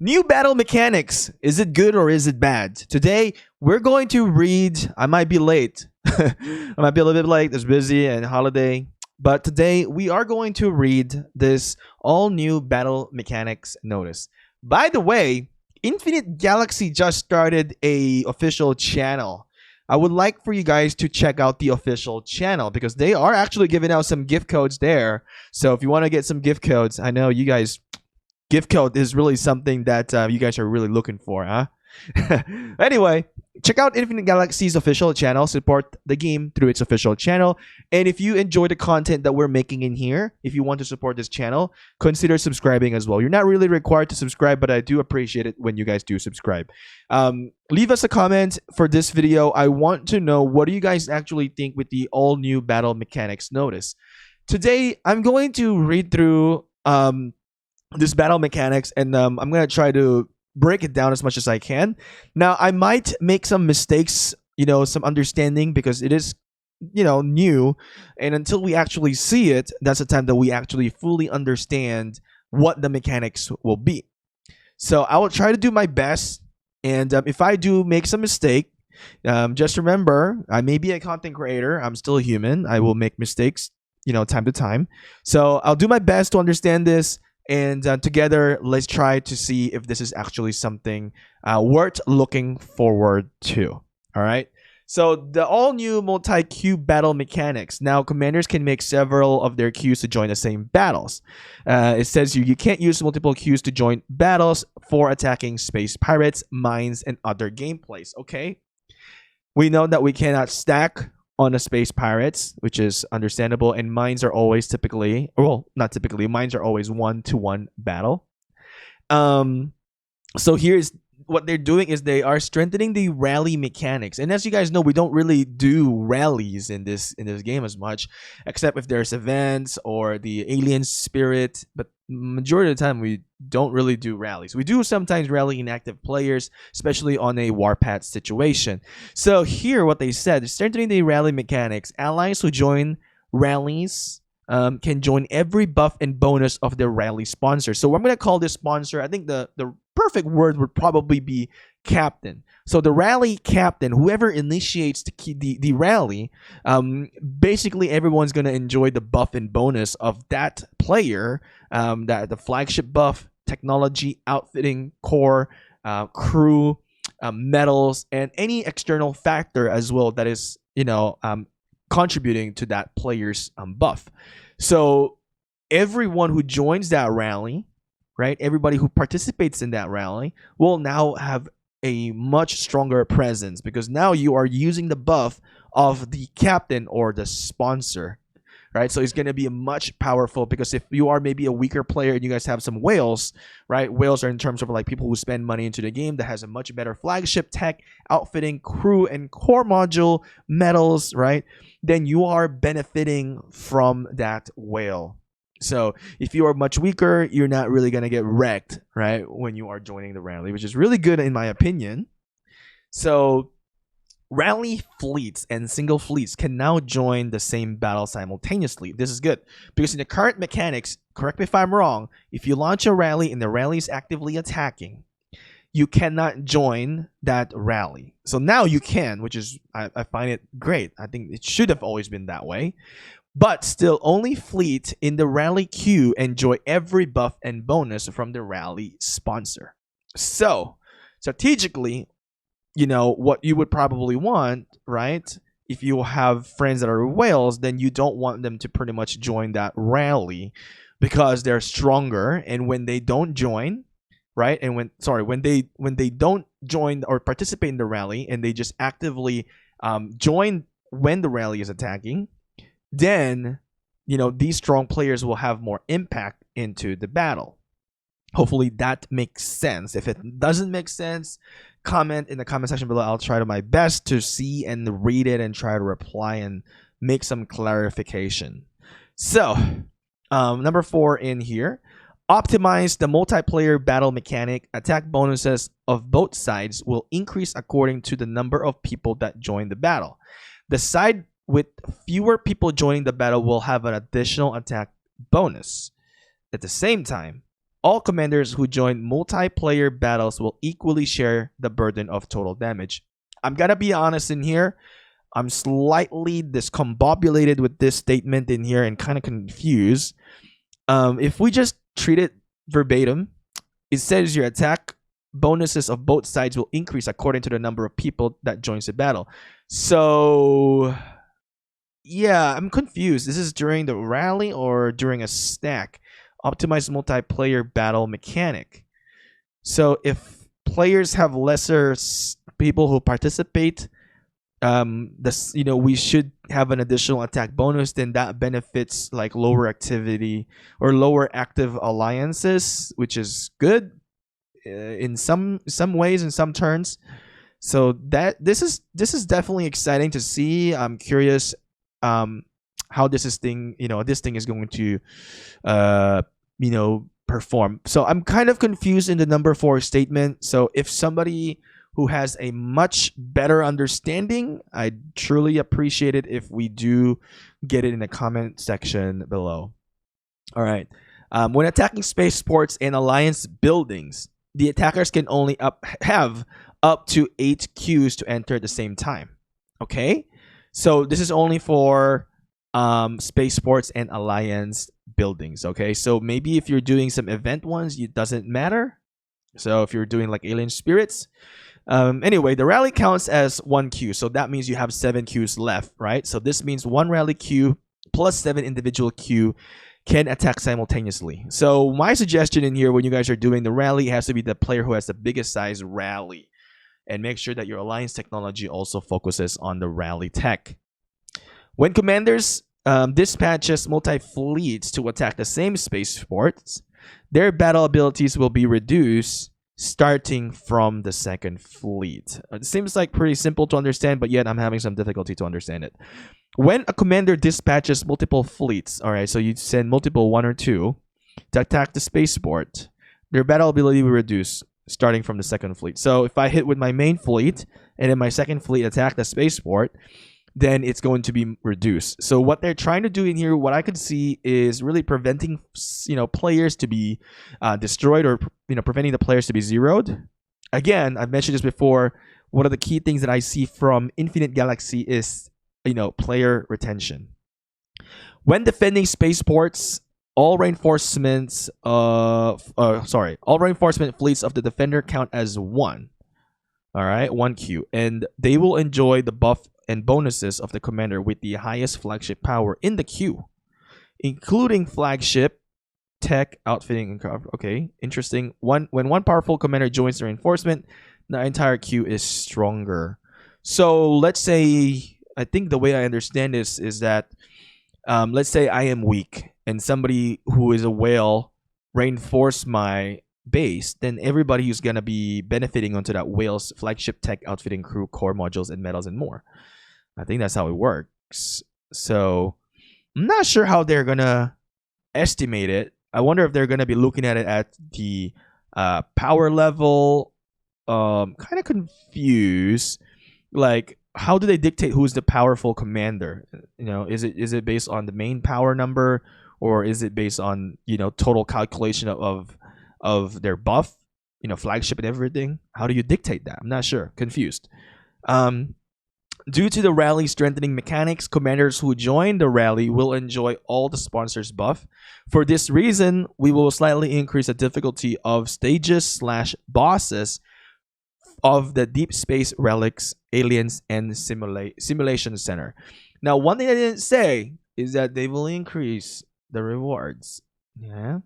New battle mechanics. Is it good or is it bad? Today, we're going to read. I might be late. I might be a little bit late. It's busy and holiday. But today, we are going to read this all new battle mechanics notice. By the way, Infinite Galaxy just started a official channel. I would like for you guys to check out the official channel because they are actually giving out some gift codes there. So if you want to get some gift codes, I know you guys gift code is really something that you guys are really looking for, huh? Anyway, check out Infinite Galaxy's official channel. Support the game through its official channel. And if you enjoy the content that we're making in here, if you want to support this channel, consider subscribing as well. You're not really required to subscribe, but I do appreciate it when you guys do subscribe. Leave us a comment for this video. I want to know, what do you guys actually think with the all new battle mechanics notice? Today, I'm going to read through this battle mechanics, and I'm gonna try to break it down as much as I can. Now, I might make some mistakes, some understanding, because it is new, and until we actually see it, that's the time that we actually fully understand what the mechanics will be. So I will try to do my best, and if I do make some mistake, just remember, I may be a content creator, I'm still a human, I will make mistakes time to time. So I'll do my best to understand this, and together, let's try to see if this is actually something worth looking forward to. All right. So the all-new multi-queue battle mechanics. Now, commanders can make several of their queues to join the same battles. It says you can't use multiple queues to join battles for attacking space pirates, mines, and other gameplays. Okay. We know that we cannot stack on the space pirates, which is understandable, and mines are always typically, well, not typically, mines are always 1-to-1 battle. So here's what they're doing, is they are strengthening the rally mechanics. And as you guys know, we don't really do rallies in this game as much, except if there's events or the alien spirit, but majority of the time we don't really do rallies. We do sometimes rally inactive players, especially on a warpath situation. So here what they said, strengthening the rally mechanics, allies who join rallies can join every buff and bonus of their rally sponsor. So I'm going to call this sponsor, I think the perfect word would probably be captain. So the rally captain, whoever initiates the rally, basically everyone's going to enjoy the buff and bonus of that player, that the flagship buff, technology, outfitting, core, crew, medals, and any external factor as well that is contributing to that player's buff. So everyone who joins that rally, right, everybody who participates in that rally will now have a much stronger presence, because now you are using the buff of the captain or the sponsor, right? So it's going to be much powerful, because if you are maybe a weaker player and you guys have some whales, right? Whales are in terms of like people who spend money into the game that has a much better flagship tech, outfitting, crew, and core module, medals, right? Then you are benefiting from that whale. So if you are much weaker, you're not really going to get wrecked, right, when you are joining the rally, which is really good in my opinion. So rally fleets and single fleets can now join the same battle simultaneously. This is good, because in the current mechanics, correct me if I'm wrong, if you launch a rally and the rally is actively attacking, you cannot join that rally. So now you can, which is, I find it great. I think it should have always been that way. But still, only fleet in the rally queue enjoy every buff and bonus from the rally sponsor. So, strategically, what you would probably want, right? If you have friends that are whales, then you don't want them to pretty much join that rally, because they're stronger. And when they don't join, right? And when they don't join or participate in the rally, and they just actively join when the rally is attacking, then these strong players will have more impact into the battle. Hopefully that makes sense. If it doesn't make sense, comment in the comment section below. I'll try to my best to see and read it and try to reply and make some clarification. So number 4 in here, optimize the multiplayer battle mechanic. Attack bonuses of both sides will increase according to the number of people that join the battle. The side with fewer people joining the battle will have an additional attack bonus. At the same time, All commanders who join multiplayer battles will equally share the burden of total damage. I'm gonna be honest in here. I'm slightly discombobulated with this statement in here and kind of confused. If we just treat it verbatim, it says your attack bonuses of both sides will increase according to the number of people that joins the battle. So, yeah, I'm confused. This is during the rally or during a stack? Optimized multiplayer battle mechanic. So if players have lesser people who participate, we should have an additional attack bonus. Then that benefits like lower activity or lower active alliances, which is good in some ways, in some turns. So that this is definitely exciting to see. I'm curious how this thing is going to perform. So I'm kind of confused in the number 4 statement. So if somebody who has a much better understanding, I'd truly appreciate it if we do get it in the comment section below. All right. When attacking spaceports and alliance buildings, the attackers can only have up to 8 queues to enter at the same time. Okay? So this is only for spaceports and alliance buildings. Okay? So maybe if you're doing some event ones, it doesn't matter. So if you're doing like alien spirits, anyway, the rally counts as 1 queue, so that means you have 7 queues left, right? So this means 1 rally queue plus 7 individual queue can attack simultaneously. So my suggestion in here when you guys are doing the rally has to be the player who has the biggest size rally, and make sure that your alliance technology also focuses on the rally tech. When commanders dispatches multi-fleets to attack the same spaceports, their battle abilities will be reduced starting from the second fleet. It seems like pretty simple to understand, but yet I'm having some difficulty to understand it. When a commander dispatches multiple fleets, all right, so you send multiple 1 or 2 to attack the spaceport, their battle ability will reduce starting from the second fleet. So if I hit with my main fleet and then my second fleet attack the spaceport, then it's going to be reduced. So what they're trying to do in here, what I could see, is really preventing players to be destroyed, or preventing the players to be zeroed. Again, I've mentioned this before. One of the key things that I see from Infinite Galaxy is player retention. When defending spaceports, all reinforcement fleets of the defender count as 1. All right, 1 queue, and they will enjoy the buff and bonuses of the commander with the highest flagship power in the queue, including flagship, tech, outfitting, and cover. Okay, interesting. When one powerful commander joins the reinforcement, the entire queue is stronger. So let's say, I think the way I understand this is that, let's say I am weak and somebody who is a whale reinforce my base, then everybody who's gonna be benefiting onto that whale's flagship, tech, outfitting, crew, core modules, and medals, and more. I think that's how it works. So I'm not sure how they're gonna estimate it. I wonder if they're gonna be looking at it at the power level. Kind of confused. Like, how do they dictate who's the powerful commander? Is it based on the main power number, or is it based on total calculation of their buff, flagship and everything? How do you dictate that? I'm not sure. Confused. Due to the rally strengthening mechanics, commanders who join the rally will enjoy all the sponsors buff. For this reason, we will slightly increase the difficulty of stages/bosses of the Deep Space Relics, Aliens, and Simulation Center. Now, one thing I didn't say is that they will increase the rewards. Yeah.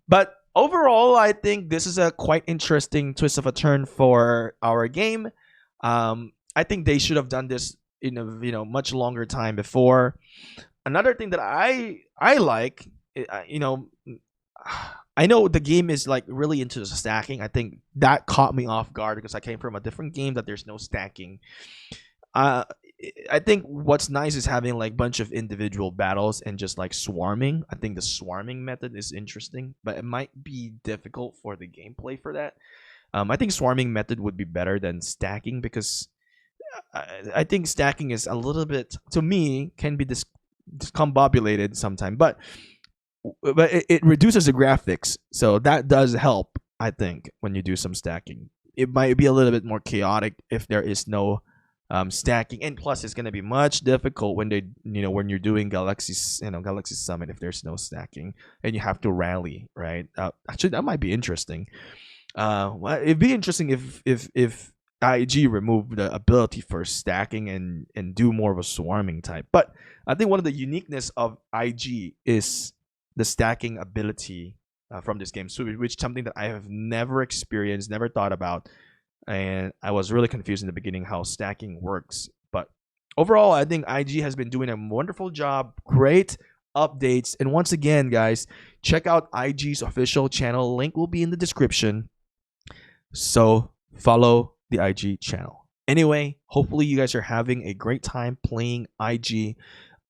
But overall, I think this is a quite interesting twist of a turn for our game. I think they should have done this in a much longer time before. Another thing that I like, I know the game is like really into the stacking. I think that caught me off guard because I came from a different game that there's no stacking. I think what's nice is having like a bunch of individual battles and just like swarming. I think the swarming method is interesting, but it might be difficult for the gameplay for that. I think swarming method would be better than stacking, because I think stacking is a little bit, to me, can be discombobulated sometimes. But but it reduces the graphics, so that does help. I think when you do some stacking, it might be a little bit more chaotic if there is no stacking, and plus it's gonna be much difficult when they when you're doing Galaxy Summit if there's no stacking and you have to rally, right? Actually, that might be interesting. Well, it'd be interesting if IG removed the ability for stacking and do more of a swarming type. But I think one of the uniqueness of IG is the stacking ability from this game, so which something that I have never experienced, never thought about, and I was really confused in the beginning how stacking works. But overall, I think IG has been doing a wonderful job. Great updates, and once again, guys, check out IG's official channel. Link will be in the description. So follow the IG channel. Anyway, hopefully you guys are having a great time playing IG.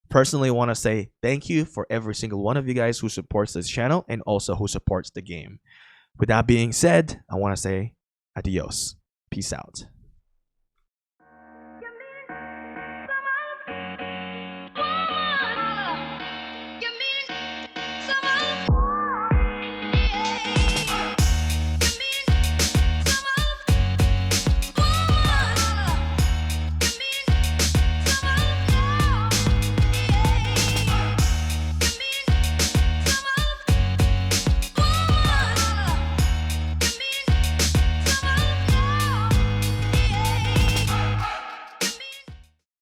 Personally, I want to say thank you for every single one of you guys who supports this channel and also who supports the game. With that being said, I want to say adios. Peace out.